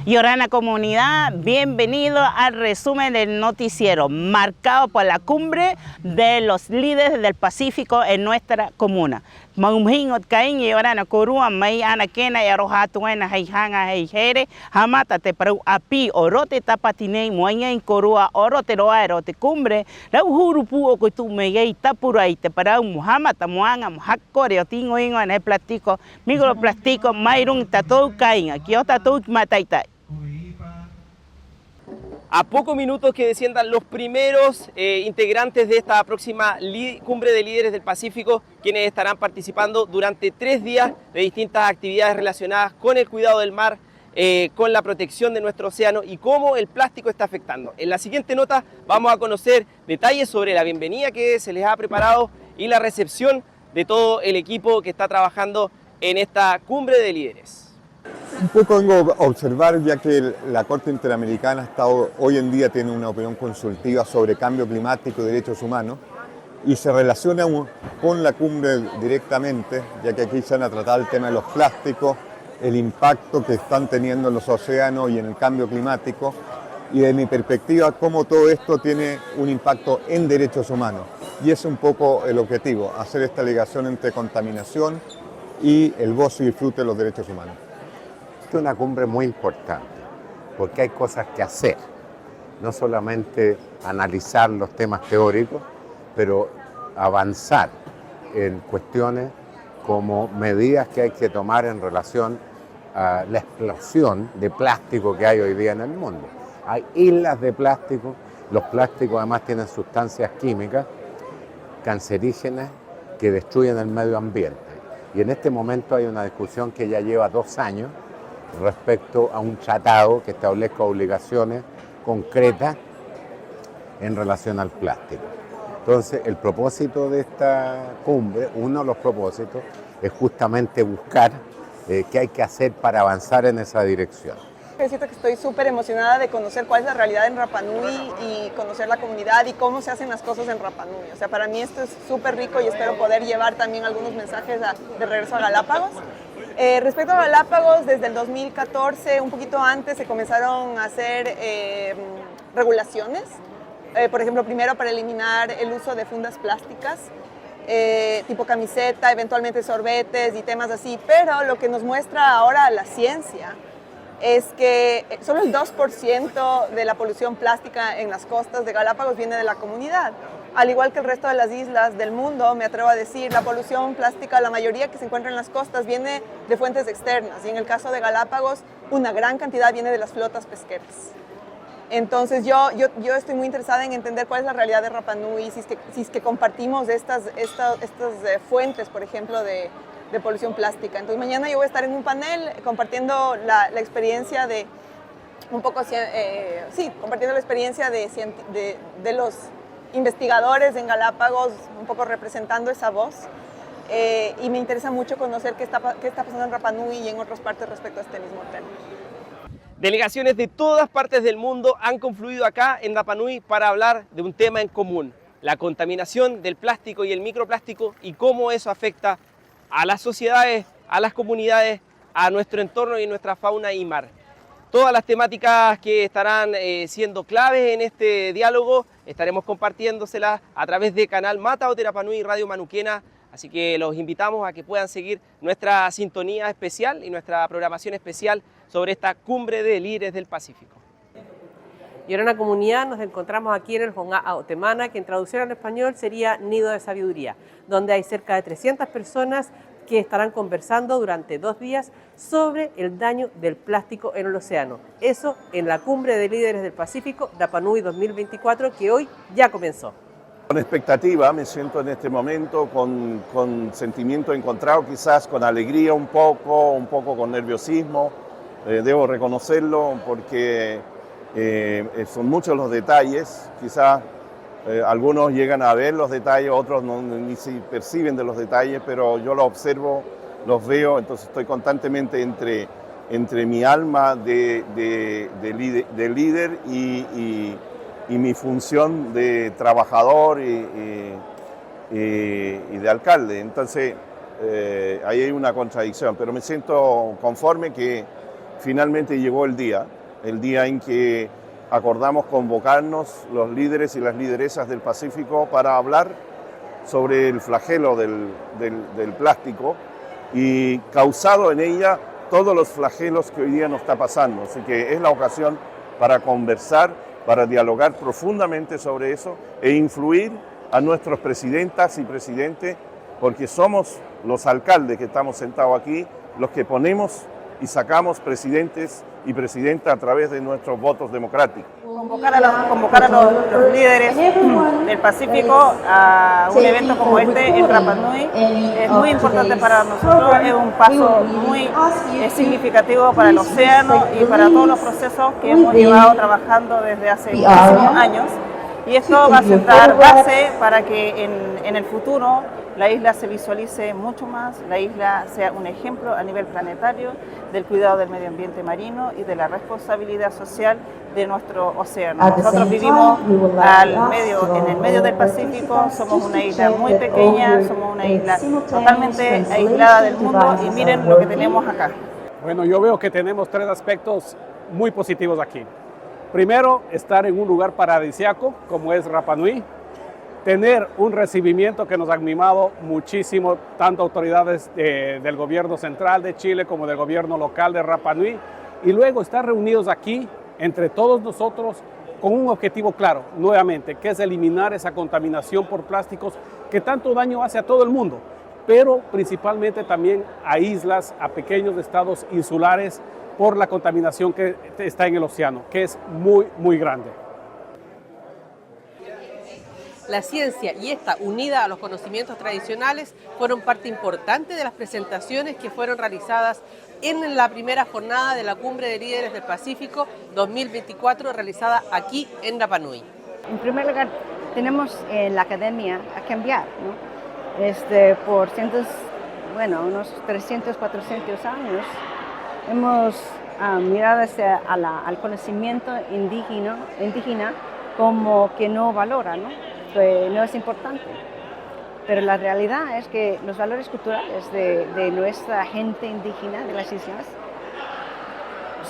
Yorana comunidad, bienvenido al resumen del noticiero marcado por la cumbre de los líderes del Pacífico en nuestra comuna. Maumhingot kain Yorana Korua mai anakena yarohatuena heihanga heijere hamata te peru api orote tapatine moña en Korua orote roa erote cumbre la uhurupu o tu meyei tapurai te parau Muhammad tamuanga muhakkore otingo ingo en el plástico micro plástico mairun tatou kain aquí ota tatou mataita. A pocos minutos que desciendan los primeros integrantes de esta próxima cumbre de líderes del Pacífico, quienes estarán participando durante 3 días de distintas actividades relacionadas con el cuidado del mar, con la protección de nuestro océano y cómo el plástico está afectando. En la siguiente nota vamos a conocer detalles sobre la bienvenida que se les ha preparado y la recepción de todo el equipo que está trabajando en esta cumbre de líderes. Un poco vengo a observar, ya que la Corte Interamericana hoy en día tiene una opinión consultiva sobre cambio climático y derechos humanos y se relaciona con la cumbre directamente, ya que aquí se van a tratar el tema de los plásticos, el impacto que están teniendo en los océanos y en el cambio climático y de mi perspectiva cómo todo esto tiene un impacto en derechos humanos. Y ese es un poco el objetivo, hacer esta ligación entre contaminación y el gozo y disfrute de los derechos humanos. Es una cumbre muy importante porque hay cosas que hacer, no solamente analizar los temas teóricos, pero avanzar en cuestiones como medidas que hay que tomar en relación a la explosión de plástico que hay hoy día en el mundo. Hay islas de plástico, los plásticos además tienen sustancias químicas cancerígenas que destruyen el medio ambiente. Y en este momento hay una discusión que ya lleva 2 años respecto a un tratado que establezca obligaciones concretas en relación al plástico. Entonces, el propósito de esta cumbre, uno de los propósitos, es justamente buscar qué hay que hacer para avanzar en esa dirección. Siento que estoy súper emocionada de conocer cuál es la realidad en Rapa Nui y conocer la comunidad y cómo se hacen las cosas en Rapa Nui. O sea, para mí esto es súper rico y espero poder llevar también algunos mensajes de regreso a Galápagos. Respecto a Galápagos, desde el 2014, un poquito antes, se comenzaron a hacer regulaciones. Por ejemplo, primero para eliminar el uso de fundas plásticas, tipo camiseta, eventualmente sorbetes y temas así. Pero lo que nos muestra ahora la ciencia es que solo el 2% de la polución plástica en las costas de Galápagos viene de la comunidad. Al igual que el resto de las islas del mundo, me atrevo a decir, la polución plástica, la mayoría que se encuentra en las costas, viene de fuentes externas. Y en el caso de Galápagos, una gran cantidad viene de las flotas pesqueras. Entonces yo estoy muy interesada en entender cuál es la realidad de Rapa Nui, si es que compartimos estas fuentes, por ejemplo, de polución plástica. Entonces mañana yo voy a estar en un panel compartiendo la experiencia de compartiendo la experiencia de los investigadores en Galápagos, un poco representando esa voz. Y me interesa mucho conocer qué está pasando en Rapa Nui y en otras partes respecto a este mismo tema. Delegaciones de todas partes del mundo han confluido acá en Rapa Nui para hablar de un tema en común, la contaminación del plástico y el microplástico y cómo eso afecta a las sociedades, a las comunidades, a nuestro entorno y nuestra fauna y mar. Todas las temáticas que estarán siendo claves en este diálogo estaremos compartiéndoselas a través de canal Mata o Rapa Nui Radio Manuquena, así que los invitamos a que puedan seguir nuestra sintonía especial y nuestra programación especial sobre esta cumbre de líderes del Pacífico. Y ahora en la comunidad nos encontramos aquí en el Honga Otemana, que en traducción al español sería Nido de Sabiduría, donde hay cerca de 300 personas que estarán conversando durante 2 días sobre el daño del plástico en el océano. Eso en la Cumbre de Líderes del Pacífico, Rapa Nui 2024, que hoy ya comenzó. Con expectativa, me siento en este momento con sentimiento encontrado, quizás con alegría un poco con nerviosismo. Debo reconocerlo porque son muchos los detalles, quizás algunos llegan a ver los detalles, otros ni se perciben de los detalles, pero yo los observo, los veo, entonces estoy constantemente entre mi alma de líder y y mi función de trabajador y de alcalde. Entonces, ahí hay una contradicción, pero me siento conforme que finalmente llegó el día en que acordamos convocarnos los líderes y las lideresas del Pacífico para hablar sobre el flagelo del plástico y causado en ella todos los flagelos que hoy día nos está pasando. Así que es la ocasión para conversar, para dialogar profundamente sobre eso e influir a nuestros presidentas y presidentes, porque somos los alcaldes que estamos sentados aquí los que ponemos y sacamos presidentes y presidentas a través de nuestros votos democráticos. Convocar a los líderes del Pacífico a un evento como este en Rapa Nui es muy importante para nosotros, es un paso muy significativo para el océano y para todos los procesos que hemos llevado trabajando desde hace muchísimos años. Y esto va a sentar base para que en el futuro la isla se visualice mucho más, la isla sea un ejemplo a nivel planetario del cuidado del medio ambiente marino y de la responsabilidad social de nuestro océano. Nosotros vivimos en el medio del Pacífico, somos una isla muy pequeña, somos una isla totalmente aislada del mundo y miren lo que tenemos acá. Bueno, yo veo que tenemos tres aspectos muy positivos aquí. Primero, estar en un lugar paradisíaco como es Rapa Nui, tener un recibimiento que nos han mimado muchísimo, tanto autoridades del gobierno central de Chile como del gobierno local de Rapa Nui, y luego estar reunidos aquí entre todos nosotros con un objetivo claro, nuevamente, que es eliminar esa contaminación por plásticos que tanto daño hace a todo el mundo, pero principalmente también a islas, a pequeños estados insulares, por la contaminación que está en el océano, que es muy, muy grande. La ciencia y esta, unida a los conocimientos tradicionales, fueron parte importante de las presentaciones que fueron realizadas en la primera jornada de la Cumbre de Líderes del Pacífico 2024, realizada aquí en Rapa Nui. En primer lugar, tenemos en la academia a cambiar, ¿no? Por unos 300, 400 años, hemos mirado al conocimiento indígena como que no valora, ¿no? Que no es importante. Pero la realidad es que los valores culturales de nuestra gente indígena de las islas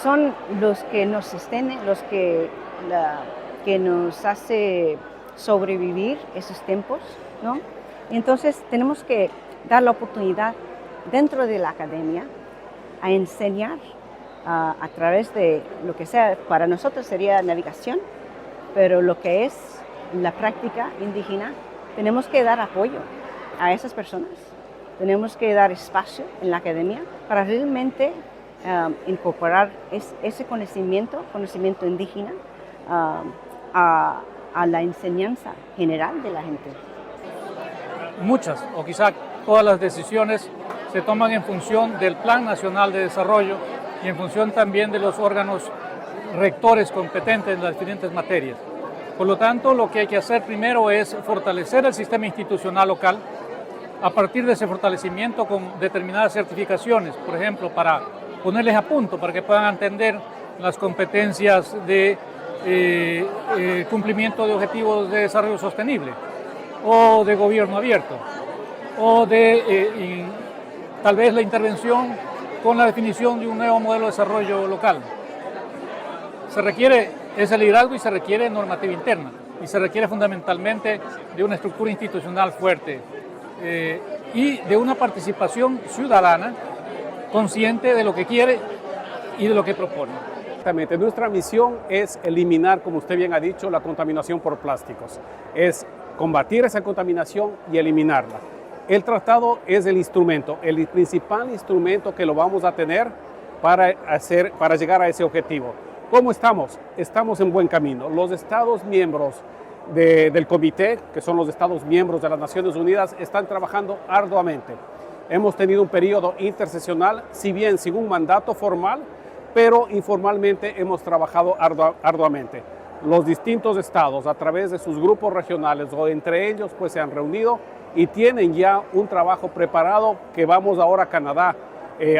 son los que nos sostienen, los que nos hace sobrevivir esos tiempos, ¿no? Y entonces tenemos que dar la oportunidad dentro de la academia a enseñar a través de lo que sea, para nosotros sería navegación, pero lo que es la práctica indígena, tenemos que dar apoyo a esas personas, tenemos que dar espacio en la academia para realmente incorporar ese conocimiento indígena a la enseñanza general de la gente. Muchas o quizá todas las decisiones se toman en función del Plan Nacional de Desarrollo y en función también de los órganos rectores competentes en las diferentes materias. Por lo tanto, lo que hay que hacer primero es fortalecer el sistema institucional local a partir de ese fortalecimiento con determinadas certificaciones, por ejemplo, para ponerles a punto, para que puedan entender las competencias de cumplimiento de objetivos de desarrollo sostenible o de gobierno abierto o de tal vez la intervención con la definición de un nuevo modelo de desarrollo local. Se requiere ese liderazgo y se requiere normativa interna y se requiere fundamentalmente de una estructura institucional fuerte y de una participación ciudadana consciente de lo que quiere y de lo que propone. Exactamente. Nuestra misión es eliminar, como usted bien ha dicho, la contaminación por plásticos. Es combatir esa contaminación y eliminarla. El tratado es el instrumento, el principal instrumento que lo vamos a tener para llegar a ese objetivo. ¿Cómo estamos? Estamos en buen camino. Los Estados miembros del comité, que son los Estados miembros de las Naciones Unidas, están trabajando arduamente. Hemos tenido un periodo intersesional, si bien sin un mandato formal, pero informalmente hemos trabajado arduamente. Los distintos estados, a través de sus grupos regionales o entre ellos, pues se han reunido y tienen ya un trabajo preparado que vamos ahora a Canadá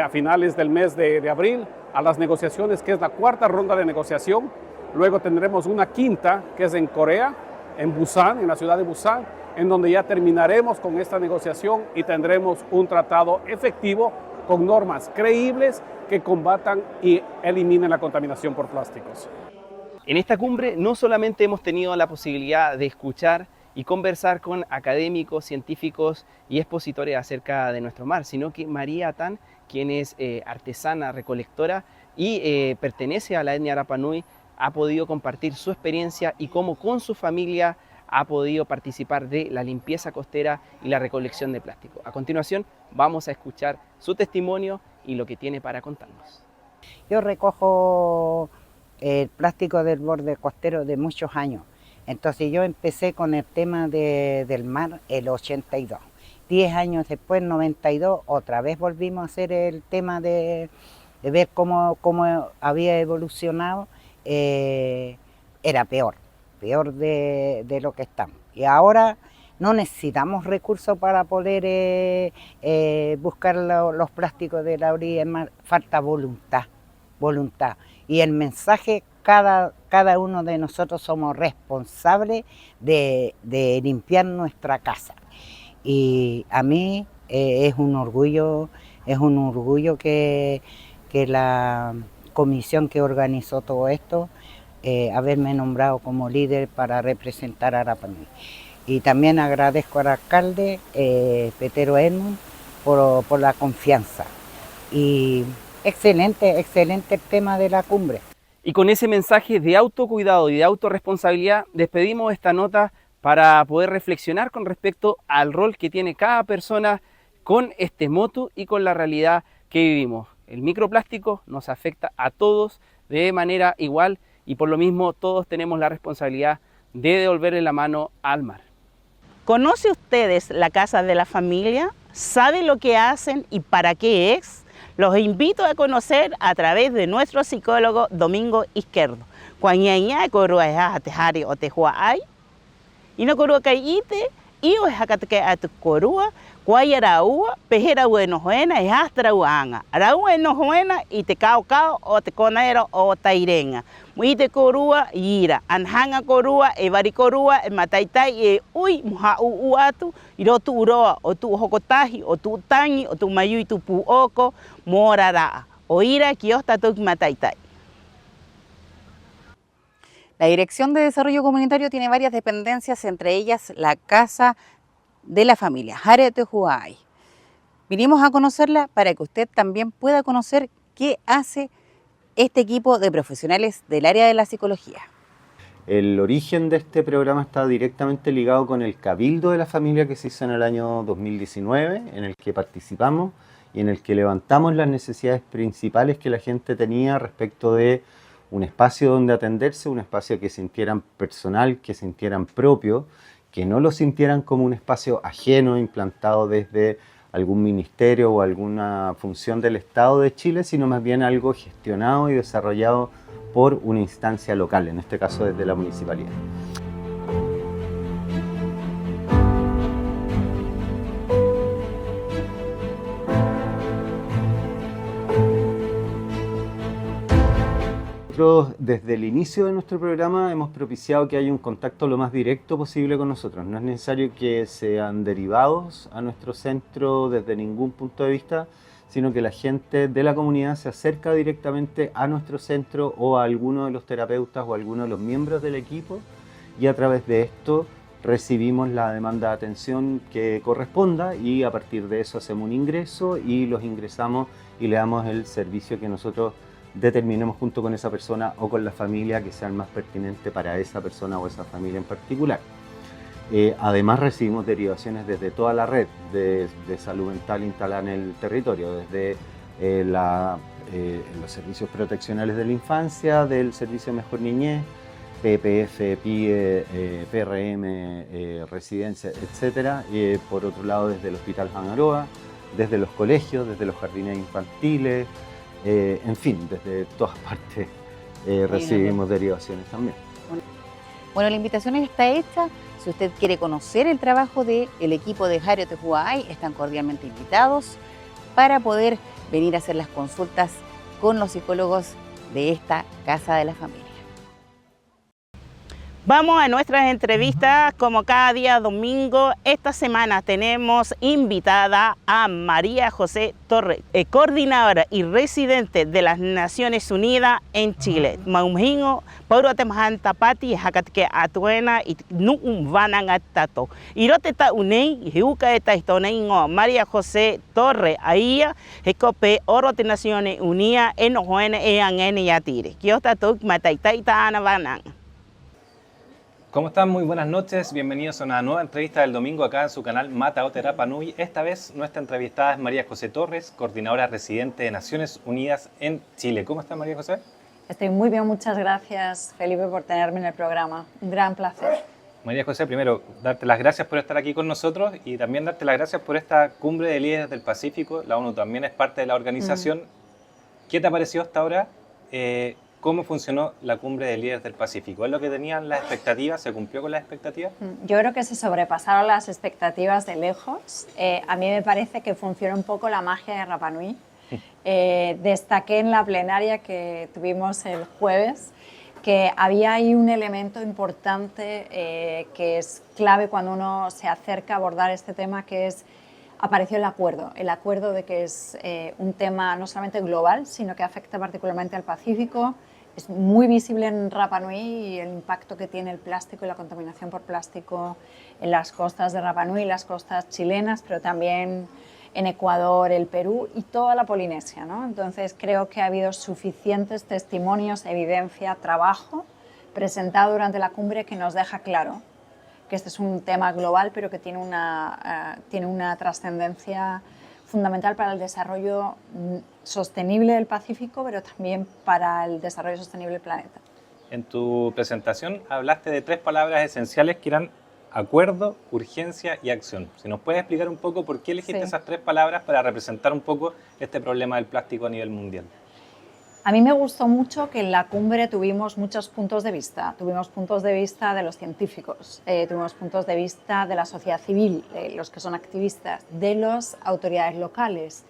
a finales del mes de abril a las negociaciones, que es la cuarta ronda de negociación Luego tendremos una quinta, que es en Corea, en Busan, en la ciudad de Busan, en donde ya terminaremos con esta negociación y tendremos un tratado efectivo con normas creíbles que combatan y eliminen la contaminación por plásticos. En esta cumbre no solamente hemos tenido la posibilidad de escuchar y conversar con académicos, científicos y expositores acerca de nuestro mar, sino que María Tan, quien es artesana, recolectora y pertenece a la etnia Rapa Nui, ha podido compartir su experiencia y cómo con su familia ha podido participar de la limpieza costera y la recolección de plástico. A continuación vamos a escuchar su testimonio y lo que tiene para contarnos. Yo recojo el plástico del borde costero de muchos años. Entonces yo empecé con el tema del mar el 82. 10 años después, 92, otra vez volvimos a hacer el tema de ver cómo había evolucionado. Era peor de lo que estamos. Y ahora no necesitamos recursos para poder buscar los plásticos de la orilla del mar, falta voluntad. Y el mensaje, cada uno de nosotros somos responsables de limpiar nuestra casa. Y a mí es un orgullo que la comisión que organizó todo esto, haberme nombrado como líder para representar a Rapa Nui. Y también agradezco al alcalde Petero Edmund por la confianza. Y excelente el tema de la cumbre. Y con ese mensaje de autocuidado y de autorresponsabilidad despedimos esta nota para poder reflexionar con respecto al rol que tiene cada persona con este motu y con la realidad que vivimos. El microplástico nos afecta a todos de manera igual y por lo mismo todos tenemos la responsabilidad de devolverle la mano al mar. ¿Conoce ustedes la Casa de la Familia? ¿Sabe lo que hacen y para qué es? Los invito a conocer a través de nuestro psicólogo Domingo Izquierdo. Cuañaña corua es atejari o tejuay. Y no corua caíte, y o es acatque a tu corua, cuayaraúa, pejera bueno juena, es astra uanga. Ara bueno juena y te cao o te conero o tairenga. Muite corua yira, anhanga corua, evari corua, mataitai, uy, muha uatu, irotu uroa, o tu hokotaji, o tu tangi, o tu mayu y tu puoko, morara, o ira, kiosta tu mataitai. La Dirección de Desarrollo Comunitario tiene varias dependencias, entre ellas la Casa de la Familia, Jare Tejuay. Vinimos a conocerla para que usted también pueda conocer qué hace este equipo de profesionales del área de la psicología. El origen de este programa está directamente ligado con el Cabildo de la Familia que se hizo en el año 2019, en el que participamos y en el que levantamos las necesidades principales que la gente tenía respecto de un espacio donde atenderse, un espacio que sintieran personal, que sintieran propio, que no lo sintieran como un espacio ajeno implantado desde algún ministerio o alguna función del Estado de Chile, sino más bien algo gestionado y desarrollado por una instancia local, en este caso desde la municipalidad. Nosotros desde el inicio de nuestro programa hemos propiciado que haya un contacto lo más directo posible con nosotros. No es necesario que sean derivados a nuestro centro desde ningún punto de vista, sino que la gente de la comunidad se acerca directamente a nuestro centro o a alguno de los terapeutas o a alguno de los miembros del equipo y a través de esto recibimos la demanda de atención que corresponda y a partir de eso hacemos un ingreso y los ingresamos y le damos el servicio que nosotros determinemos junto con esa persona o con la familia que sea el más pertinente para esa persona o esa familia en particular. Además recibimos derivaciones desde toda la red de salud mental instalada en el territorio, desde los servicios proteccionales de la infancia, del Servicio Mejor Niñez, PPF, PIE, PRM, residencia, etc. Por otro lado desde el Hospital Juan Aroa, desde los colegios, desde los jardines infantiles, en fin, desde todas partes recibimos derivaciones también. Bueno, la invitación está hecha. Si usted quiere conocer el trabajo del equipo de Jare Tejuay, están cordialmente invitados para poder venir a hacer las consultas con los psicólogos de esta Casa de la Familia. Vamos a nuestras entrevistas como cada día domingo. Esta semana tenemos invitada a María José Torres, coordinadora y residente de las Naciones Unidas en Chile. Maumhingo, Pauro Temahan Tapati, Hakatke Atuena y Nu'um Vanan Atato. Iroteta Unei, Hiuka eta Istoneingo, María José Torres, Aia, Hecope, Orote Naciones Unidas, en Ojoene Ean Yatire. Kiotatuk Mataitaita Ana Vanan. ¿Cómo están? Muy buenas noches, bienvenidos a una nueva entrevista del domingo acá en su canal Mata Ote Rapa Nui. Esta vez nuestra entrevistada es María José Torres, coordinadora residente de Naciones Unidas en Chile. ¿Cómo está María José? Estoy muy bien, muchas gracias Felipe por tenerme en el programa, un gran placer. María José, primero darte las gracias por estar aquí con nosotros y también darte las gracias por esta cumbre de líderes del Pacífico. La ONU también es parte de la organización. ¿Qué te ha parecido hasta ahora? ¿Cómo funcionó la cumbre de líderes del Pacífico? ¿Es lo que tenían las expectativas? ¿Se cumplió con las expectativas? Yo creo que se sobrepasaron las expectativas de lejos. A mí me parece que funcionó un poco la magia de Rapa Nui. Destaqué en la plenaria que tuvimos el jueves que había ahí un elemento importante que es clave cuando uno se acerca a abordar este tema, que es apareció el acuerdo de que es un tema no solamente global, sino que afecta particularmente al Pacífico. Es muy visible en Rapa Nui y el impacto que tiene el plástico y la contaminación por plástico en las costas de Rapa Nui, las costas chilenas, pero también en Ecuador, el Perú y toda la Polinesia, ¿no? Entonces creo que ha habido suficientes testimonios, evidencia, trabajo presentado durante la cumbre que nos deja claro que este es un tema global, pero que tiene una trascendencia fundamental para el desarrollo sostenible del Pacífico, pero también para el desarrollo sostenible del planeta. En tu presentación hablaste de 3 palabras esenciales que eran acuerdo, urgencia y acción. Si nos puedes explicar un poco por qué elegiste esas 3 palabras para representar un poco este problema del plástico a nivel mundial. A mí me gustó mucho que en la cumbre tuvimos muchos puntos de vista. Tuvimos puntos de vista de los científicos, tuvimos puntos de vista de la sociedad civil, los que son activistas, de las autoridades locales,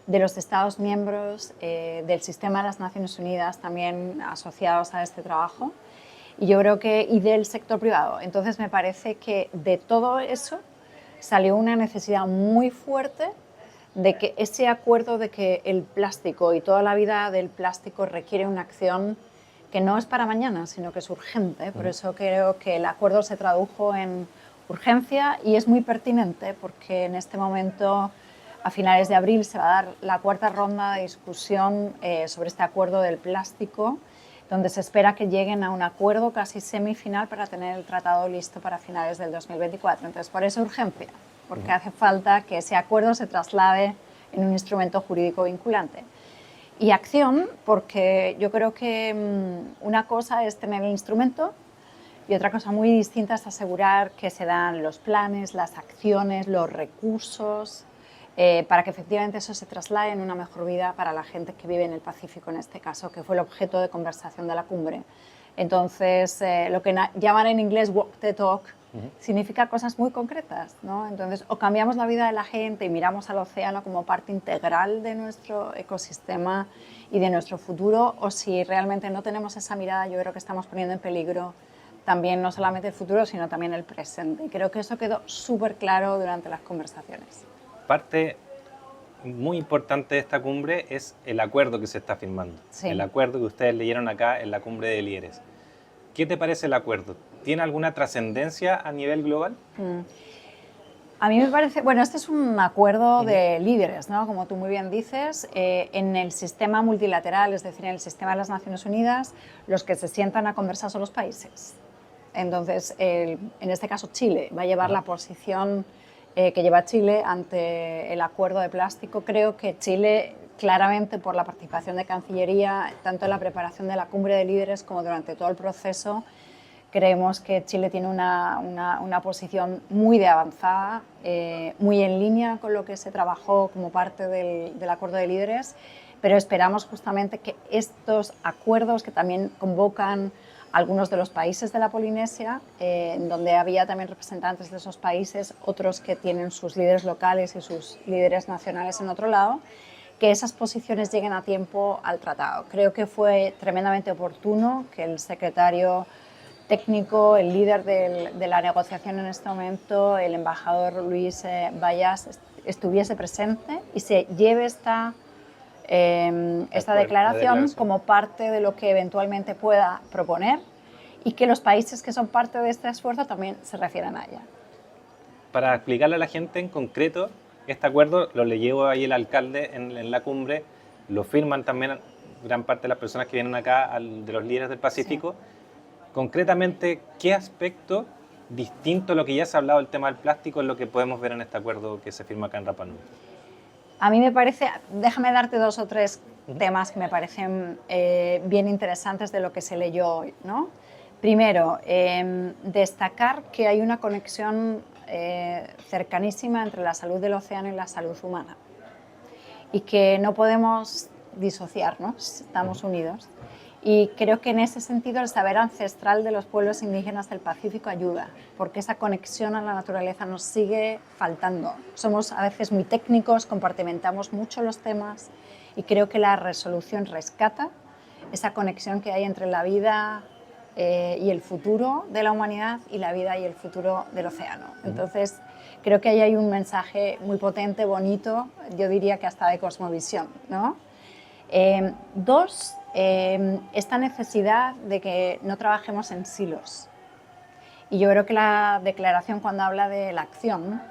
de los Estados miembros, del sistema de las Naciones Unidas también asociados a este trabajo y yo creo que y del sector privado. Entonces me parece que de todo eso salió una necesidad muy fuerte de que ese acuerdo de que el plástico y toda la vida del plástico requiere una acción que no es para mañana, sino que es urgente. Por eso creo que el acuerdo se tradujo en urgencia y es muy pertinente porque en este momento, a finales de abril, se va a dar la 4ª ronda de discusión sobre este acuerdo del plástico, donde se espera que lleguen a un acuerdo casi semifinal para tener el tratado listo para finales del 2024. Entonces, por eso urgencia, porque hace falta que ese acuerdo se traslade en un instrumento jurídico vinculante. Y acción, porque yo creo que una cosa es tener el instrumento y otra cosa muy distinta es asegurar que se dan los planes, las acciones, los recursos, para que efectivamente eso se traslade en una mejor vida para la gente que vive en el Pacífico, en este caso, que fue el objeto de conversación de la cumbre. Entonces, lo que llaman en inglés walk the talk, significa cosas muy concretas, ¿no? Entonces, o cambiamos la vida de la gente y miramos al océano como parte integral de nuestro ecosistema y de nuestro futuro, o si realmente no tenemos esa mirada, yo creo que estamos poniendo en peligro también no solamente el futuro, sino también el presente. Y creo que eso quedó súper claro durante las conversaciones. Parte muy importante de esta cumbre es el acuerdo que se está firmando, el acuerdo que ustedes leyeron acá en la cumbre de líderes. ¿Qué te parece el acuerdo? ¿Tiene alguna trascendencia a nivel global? A mí me parece, bueno, este es un acuerdo de líderes, ¿no? Como tú muy bien dices, en el sistema multilateral, es decir, en el sistema de las Naciones Unidas, los que se sientan a conversar son los países. Entonces, en este caso Chile va a llevar la posición que lleva Chile ante el acuerdo de plástico. Creo que Chile, claramente por la participación de Cancillería, tanto en la preparación de la cumbre de líderes como durante todo el proceso, creemos que Chile tiene una posición muy de avanzada, muy en línea con lo que se trabajó como parte del acuerdo de líderes, pero esperamos justamente que estos acuerdos que también convocan algunos de los países de la Polinesia, en donde había también representantes de esos países, otros que tienen sus líderes locales y sus líderes nacionales en otro lado, que esas posiciones lleguen a tiempo al tratado. Creo que fue tremendamente oportuno que el secretario técnico, el líder de la negociación en este momento, el embajador Luis Bayas, estuviese presente y se lleve esta declaración como parte de lo que eventualmente pueda proponer y que los países que son parte de este esfuerzo también se refieran a ella. Para explicarle a la gente en concreto, este acuerdo lo le llevo ahí el alcalde en la cumbre, lo firman también gran parte de las personas que vienen acá, de los líderes del Pacífico. Sí. Concretamente, ¿qué aspecto distinto a lo que ya se ha hablado del tema del plástico es lo que podemos ver en este acuerdo que se firma acá en Rapa Nui? A mí me parece, déjame darte 2 o 3 temas que me parecen bien interesantes de lo que se leyó hoy, ¿no? Primero, destacar que hay una conexión cercanísima entre la salud del océano y la salud humana y que no podemos disociarnos, estamos unidos. Y creo que en ese sentido el saber ancestral de los pueblos indígenas del Pacífico ayuda, porque esa conexión a la naturaleza nos sigue faltando. Somos a veces muy técnicos, compartimentamos mucho los temas y creo que la resolución rescata esa conexión que hay entre la vida y el futuro de la humanidad y la vida y el futuro del océano. Entonces, creo que ahí hay un mensaje muy potente, bonito, yo diría que hasta de cosmovisión, ¿no? 2, esta necesidad de que no trabajemos en silos. Y yo creo que la declaración, cuando habla de la acción,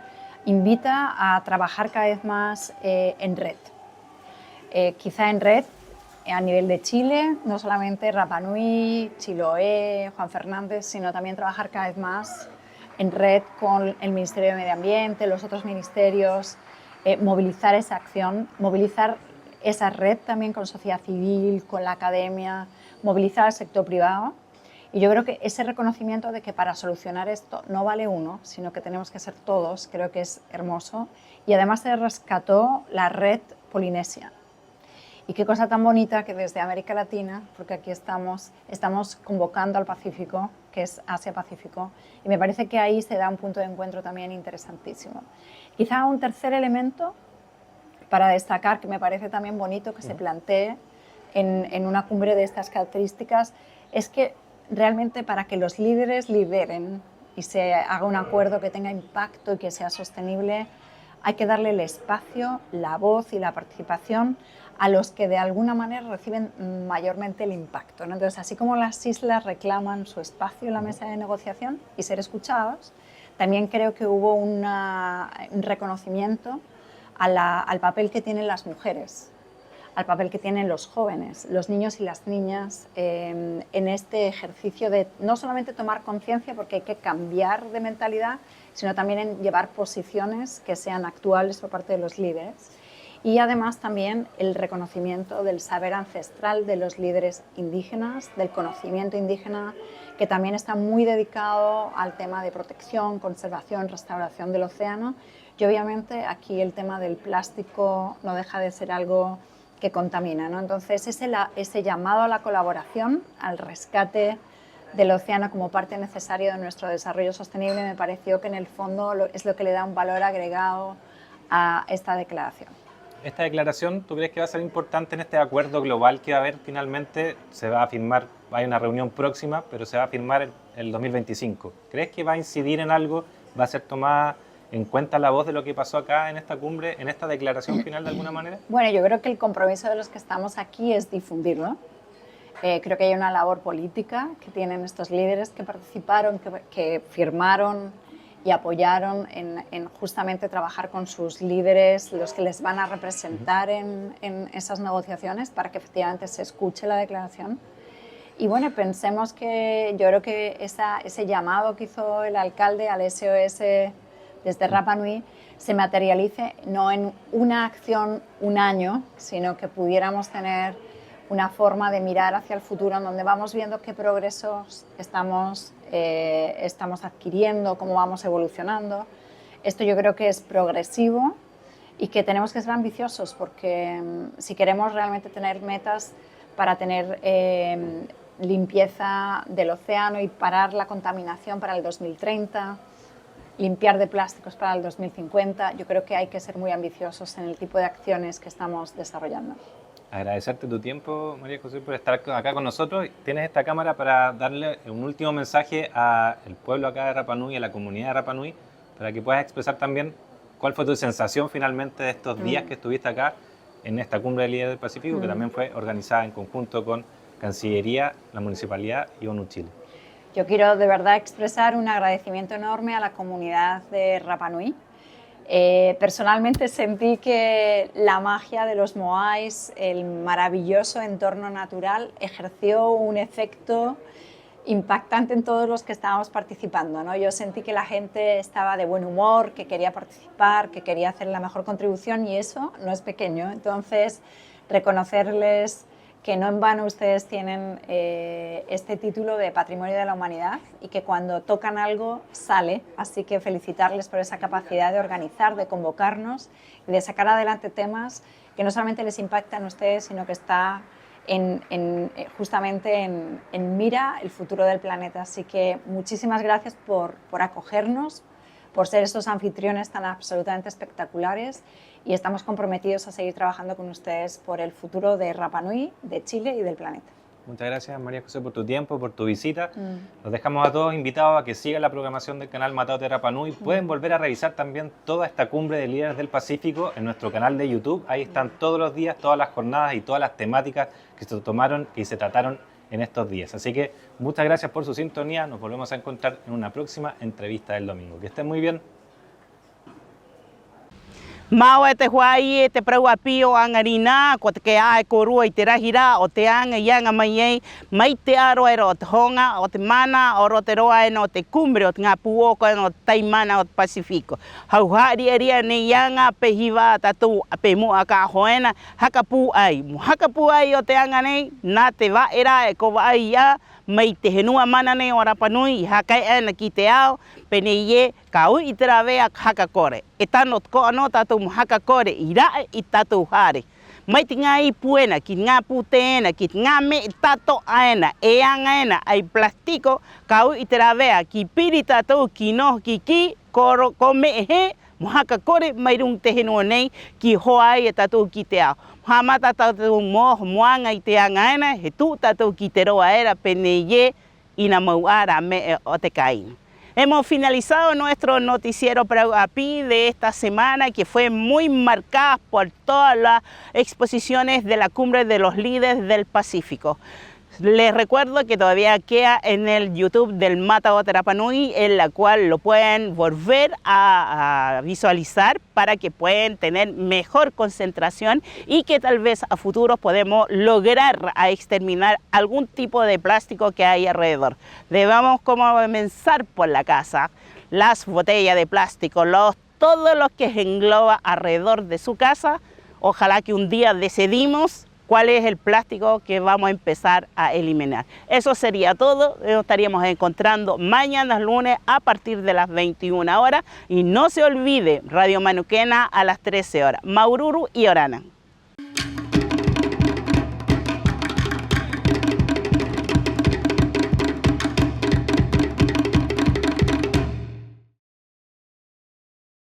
invita a trabajar cada vez más en red. Quizá en red a nivel de Chile, no solamente Rapa Nui, Chiloé, Juan Fernández, sino también trabajar cada vez más en red con el Ministerio de Medio Ambiente, los otros ministerios, movilizar esa acción, movilizar esa red también con sociedad civil, con la academia, movilizar al sector privado. Y yo creo que ese reconocimiento de que para solucionar esto no vale uno, sino que tenemos que ser todos, creo que es hermoso. Y además se rescató la red polinesia. Y qué cosa tan bonita que desde América Latina, porque aquí estamos convocando al Pacífico, que es Asia-Pacífico, y me parece que ahí se da un punto de encuentro también interesantísimo. Quizá un tercer elemento para destacar, que me parece también bonito que se plantee en una cumbre de estas características, es que realmente para que los líderes lideren y se haga un acuerdo que tenga impacto y que sea sostenible, hay que darle el espacio, la voz y la participación a los que de alguna manera reciben mayormente el impacto, ¿no? Entonces, así como las islas reclaman su espacio en la mesa de negociación y ser escuchados, también creo que hubo un reconocimiento al papel que tienen las mujeres, al papel que tienen los jóvenes, los niños y las niñas en este ejercicio de no solamente tomar conciencia, porque hay que cambiar de mentalidad, sino también en llevar posiciones que sean actuales por parte de los líderes. Y además también el reconocimiento del saber ancestral de los líderes indígenas, del conocimiento indígena, que también está muy dedicado al tema de protección, conservación, restauración del océano. Y obviamente aquí el tema del plástico no deja de ser algo que contamina, ¿no? Entonces ese llamado a la colaboración, al rescate del océano como parte necesaria de nuestro desarrollo sostenible, me pareció que en el fondo es lo que le da un valor agregado a esta declaración. ¿Esta declaración tú crees que va a ser importante en este acuerdo global que va a haber finalmente? Se va a firmar, hay una reunión próxima, pero se va a firmar en el 2025. ¿Crees que va a incidir en algo? ¿Va a ser tomada en cuenta la voz de lo que pasó acá en esta cumbre, en esta declaración final de alguna manera? Bueno, yo creo que el compromiso de los que estamos aquí es difundirlo. Creo que hay una labor política que tienen estos líderes que participaron, que firmaron y apoyaron en justamente trabajar con sus líderes, los que les van a representar en esas negociaciones, para que efectivamente se escuche la declaración. Y bueno, pensemos que yo creo que ese llamado que hizo el alcalde al SOS desde Rapa Nui se materialice no en una acción un año, sino que pudiéramos tener una forma de mirar hacia el futuro en donde vamos viendo qué progresos estamos adquiriendo, cómo vamos evolucionando. Esto yo creo que es progresivo y que tenemos que ser ambiciosos, porque si queremos realmente tener metas para tener limpieza del océano y parar la contaminación para el 2030, limpiar de plásticos para el 2050, yo creo que hay que ser muy ambiciosos en el tipo de acciones que estamos desarrollando. Agradecerte tu tiempo, María José, por estar acá con nosotros. Tienes esta cámara para darle un último mensaje al pueblo acá de Rapa Nui, a la comunidad de Rapa Nui, para que puedas expresar también cuál fue tu sensación finalmente de estos días que estuviste acá en esta cumbre de líderes del Pacífico, que también fue organizada en conjunto con Cancillería, la Municipalidad y ONU Chile. Yo quiero de verdad expresar un agradecimiento enorme a la comunidad de Rapa Nui. Personalmente sentí que la magia de los moais, el maravilloso entorno natural, ejerció un efecto impactante en todos los que estábamos participando, ¿no? Yo sentí que la gente estaba de buen humor, que quería participar, que quería hacer la mejor contribución, y eso no es pequeño. Entonces, reconocerles que no en vano ustedes tienen este título de Patrimonio de la Humanidad y que cuando tocan algo sale, así que felicitarles por esa capacidad de organizar, de convocarnos y de sacar adelante temas que no solamente les impactan a ustedes, sino que está justamente en mira el futuro del planeta. Así que muchísimas gracias por acogernos, por ser estos anfitriones tan absolutamente espectaculares, y estamos comprometidos a seguir trabajando con ustedes por el futuro de Rapa Nui, de Chile y del planeta. Muchas gracias, María José, por tu tiempo, por tu visita. Los dejamos a todos invitados a que sigan la programación del canal Matao de Rapa Nui. Pueden volver a revisar también toda esta cumbre de líderes del Pacífico en nuestro canal de YouTube. Ahí están todos los días, todas las jornadas y todas las temáticas que se tomaron y se trataron en estos días. Así que muchas gracias por su sintonía. Nos volvemos a encontrar en una próxima entrevista del domingo. Que estén muy bien. Mau te huai te prauapio angarina ko te ai korua I te rahira o te anga ianga mai mai te aro era o te honga o te mana o te roa no te cumbre o te ngā puoko no taimana o te Pasifiko. Hauhari aria ne ianga pehiva tatu pe mo aka hoena hakapu ai o te anga nei na te va era e ko vai ia mai te henua mana nei o Rapa Nui hakai ana ki te ao pene ie ka ui I te rawea hakakore. E tano ko anō tātou hakakore I rae I tātou hare. Mai te ngā I puena, ki ngā pūteena, ki ngā me tato aena, e anga ena, ai plastiko, ka ui I te rawea, ki piri tātou, ki noho ki, ko me he, mo hakakore mai rung te henua nei, ki hoai e tātou ki te ao. Hamata tātou moanga I te anga ena, he tū tātou ki te roa era, pene ie, ina mauara me o te kaina. Hemos finalizado nuestro noticiero Prauapi de esta semana, que fue muy marcada por todas las exposiciones de la Cumbre de los Líderes del Pacífico. Les recuerdo que todavía queda en el YouTube del Matao de Rapa Nui, en la cual lo pueden volver a visualizar para que puedan tener mejor concentración y que tal vez a futuro podemos lograr a exterminar algún tipo de plástico que hay alrededor. Debemos comenzar por la casa, las botellas de plástico, todo lo que engloba alrededor de su casa. Ojalá que un día decidimos cuál es el plástico que vamos a empezar a eliminar. Eso sería todo. Nos estaríamos encontrando mañana lunes a partir de las 21 horas. Y no se olvide, Radio Manuquena a las 13 horas. Maururu y Orana.